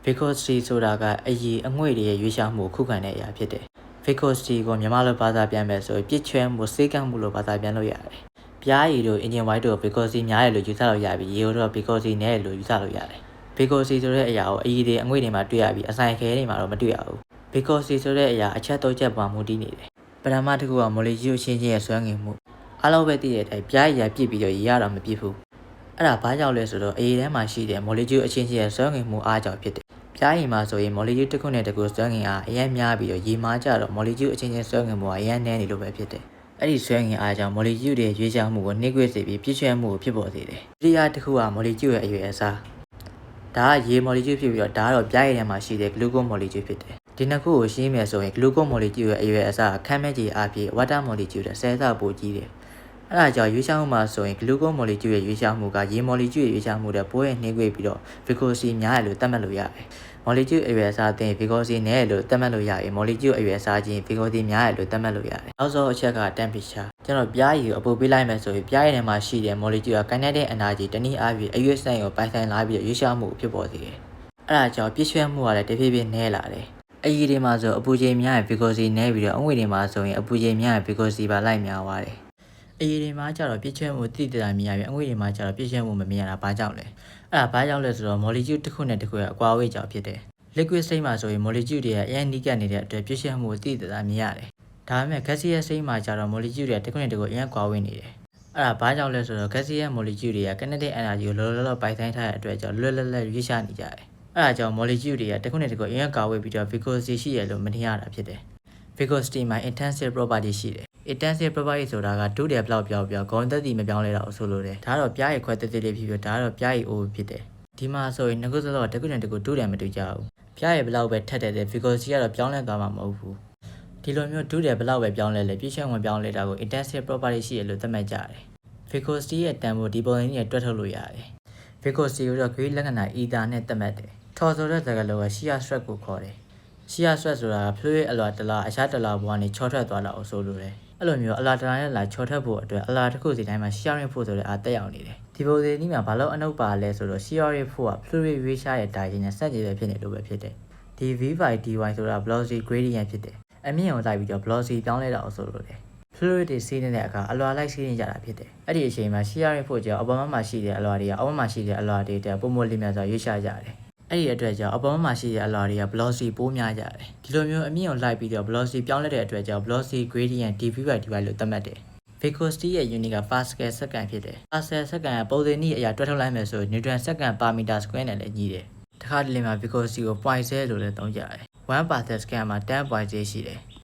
viscosity ဆိုတာကအရည်အငွေ့တွေရဲ့ရွေးလျားမှုခုခံတဲ့အရာဖြစ်တယ် viscosity ကိုမြန်မာလိုဘာသာပြန်မယ်ဆိုရင်ပြည့်ချွဲမှုစေးကန့်မှုလို့ဘာသာပြန်လို့ရတယ်ပြားရည်တို့ engine white တို့ viscosity များတယ်လို့ယူဆလို့ရပြီးရေတို့ viscosity နည်းတယ်လို့ယူဆလို့ရတယ် viscosity ဆိုတဲ့အရာကိုအရည်တွေအငွေ့တွေမှာတွေ့ရပြီးအဆိုင်ခဲတွေမှာတော့မတွေ့ရဘူး viscosity ဆိုတဲ့အရာအချက်၃ချက်ပေါ်မူတည်နေတယ်ပထမတစ်ခုက molecule အချင်းချင်းရဲ့ဆွဲငင်မှုအားလုံးပဲသိတဲ့အတိုင်းပြားရည်ရပြည့်ပြီးတော့ရေရတော့မပြည့်ဘူးအဲ့ဒါဘာကြောင့်လဲဆိုတော့အရည်ထဲမှာရှိတဲ့ molecule အချင်းချင်းရဲ့ဆွဲငင်မှုအားကြောင့်ဖြစ်တယ်ပြားရည်မှာဆိုရင် molecule တစ်ခုနဲ့တစ်ခုဆွဲငင်အားအရင်များပြီးတော့ရေမှာကြတော့ molecule အချင်းချင်းဆွဲငင်မှုအရင်နည်းနေလို့ပဲဖြစ်တယ်အဲ့ဒီဆွဲငင်အားကြောင့် molecule တွေရွေးချယ်မှုကိုနှိမ့်ကွေ့စေပြီးပြည့်ချွဲမှုကိုဖြစ်ပေါ်စေတယ်ဒုတိယတစ်ခုက molecule ရဲ့အရွယ်အစားဒါကရေ molecule ဖြစ်ပြီးတော့ဒါကတော့ပြားရည်ထဲမှာရှိတဲ့ glucose molecule ဖြစ်တယ်ဒီနှစ်ခုကိုရှင်းမယ်ဆိုရင် glucose molecule ရဲ့အရွယ်အစားခမ်းမဲ့ကြီးအားဖြင့် water molecule တဲ့10ဆပိုကြီးတယ်အဲ့ဒါကြောင့်ရွေးချယ်မှုမှာဆိုရင် glucose molecule ရဲ့ရွေးချယ်မှုကရေ molecule ရဲ့ရွေးချယ်မှုတဲ့ပိုးရဲ့နှိမ့်ကွေ့ပြီးတော့ viscosity များတယ်လို့သတ်မှတ်လို့ရတယ် molecule အရွယ်အစားအသင်း viscosity နည်းတယ်လို့သတ်မှတ်လို့ရရင် molecule အရွယ်အစားချင်း viscosity များတယ်လို့သတ်မှတ်လို့ရတယ်နောက်ဆုံးအချက်က temperature ကျွန်တော်ပြားရည်ကိုအပူပေးလိုက်မယ်ဆိုရင်ပြားရည်ထဲမှာရှိတဲ့ molecule က kinetic energy တနည်းအားဖြင့်အရွေ့ဆိုင်ကိုပိုင်ဆိုင်လာပြီးရွေးချယ်မှုဖြစ်ပေါ်စေတယ်အဲ့ဒါကြောင့်ပြည့်စွက်မှုကလည်းတဖြည်းဖြည်းနည်းလာတယ်အရည်တွေမှာဆိုအပူချိန်များရင် viscosity နည်းပြီးတော့အငွေ့တွေမှာဆိုရင်အပူချိန်များရင် viscosity ပါလိုက်များသွားတယ်အရည်တွေမှာကျတော့ပြည့်စွက်မှုတိတိကျကျမြင်ရပြီးအငွေ့တွေမှာကျတော့ပြည့်စွက်မှုမမြင်ရတာဘာကြောင့်လဲအဲ့ဒါဘာကြောင့်လဲဆိုတော့ molecule တစ်ခုနဲ့တစ်ခုရဲ့အကွာအဝေးကြောင့်ဖြစ်တယ် liquid state မှာဆိုရင် molecule တွေကအရင်နီးကပ်နေတဲ့အတွက်ပြည့်စွက်မှုတိတိကျကျမြင်ရတယ်ဒါပေမဲ့ gaseous state မှာကျတော့ molecule တွေကတစ်ခုနဲ့တစ်ခုအရင်ကွာဝေးနေတယ်အဲ့ဒါဘာကြောင့်လဲဆိုတော့ gaseous molecule တွေက kinetic energy ကိုလောလောပိုင်ဆိုင်ထားတဲ့အတွက်ကြောင့်လွယ်လွယ်ရွေးချနေကြတယ်အဲ့ဒါကြောင့် molecule တွေကတစ်ခုနဲ့တစ်ခုအရင်ကွာဝေးပြီးတော့ viscosity ရှိရလို့မထင်ရတာဖြစ်တယ် viscosity မှာ intensive property ရှိတယ် intensive property ဆိုတာကတူးတယ်ဘလောက်ပြောင်းပြောင်းဂုဏ်သက်တည်မပြောင်းလဲတာကိုဆိုလိုတယ်ဒါတော့ပြားရည်ခွဲတက်တက်လေးဖြစ်ပြီးဒါတော့ပြားရည်အိုးဖြစ်တယ်ဒီမှာဆိုရင်ငကုစတော့တစ်ခုနဲ့တစ်ခုတူးတယ်မတူကြဘူးပြားရည်ဘလောက်ပဲထက်တဲ့ viscosity ကတော့ပြောင်းလဲသွားမှာမဟုတ်ဘူးဒီလိုမျိုးတူးတယ်ဘလောက်ပဲပြောင်းလဲလေပြည့်စုံဝင်ပြောင်းလဲတာကို intensive property ရှိရလို့သတ်မှတ်ကြတယ် viscosity ရဲ့တန်ဖိုးဒီပုံစံနဲ့တွက်ထုတ်လို့ရတယ် viscosity ကိုတော့ gauge လက္ခဏာ ether နဲ့သတ်မှတ်တယ်ထော်ဆိုတဲ့စကားလုံးက shear stress ကိုခေါ်တယ် shear stress ဆိုတာက fluid အလွှာတစ်လားအခြားတစ်လားပေါ်ကနေချောထွက်သွားတာကိုဆိုလိုတယ်အဲ့လိုမျိုးအလွှာတစ်လားနဲ့လာချောထွက်ဖို့အတွက်အလွှာတစ်ခုစီတိုင်းမှာ shearing force ဆိုတဲ့အားတက်ရောက်နေတယ်ဒီပုံစံนี้မှာဘာလို့အနုပ်ပါလဲဆိုတော့ shearing force က fluid ရွေးရှားရဲ့တာချင်းနဲ့ဆက်ကြည့်ပဲဖြစ်နေလို့ပဲဖြစ်တယ်ဒီ v/dy ဆိုတာ velocity gradient ဖြစ်တယ်အမြင့်ကိုလိုက်ပြီးတော့ velocity ပြောင်းလဲတာကိုဆိုလိုတယ် fluid တွေစီးနေတဲ့အခါအလွှာလိုက်စီးနေကြတာဖြစ်တယ်အဲ့ဒီအချိန်မှာ shearing force ကြောင့်အပေါ်မှာရှိတဲ့အလွှာတွေကအောက်မှာရှိတဲ့အလွှာတွေတက်ပုံမလေးများစွာရွေးရှားကြတယ်အဲ့ဒီအတွက်ကြောင့်အပေါ်မှာရှိတဲ့အလွှာတွေက velocity ပိုးများကြတယ်ဒီလိုမျိုးအမြင့်ကိုလိုက်ပြီးတော့ velocity ပြောင်းလဲတဲ့အတွက်ကြောင့် velocity gradient dv/dy လို့သတ်မှတ်တယ် viscosity ရဲ့ unit က pascal second ဖြစ်တယ် pascal second ကပုံစံနည်းအရာတွက်ထုတ်လိုက်မယ်ဆိုရင် newton second per meter square နဲ့လည်းညီတယ်တခါတလေမှာ viscosity ကို 0.0 လို့လည်းသုံးကြတယ်1 pascal second မှာ 10.0 ရှိတယ်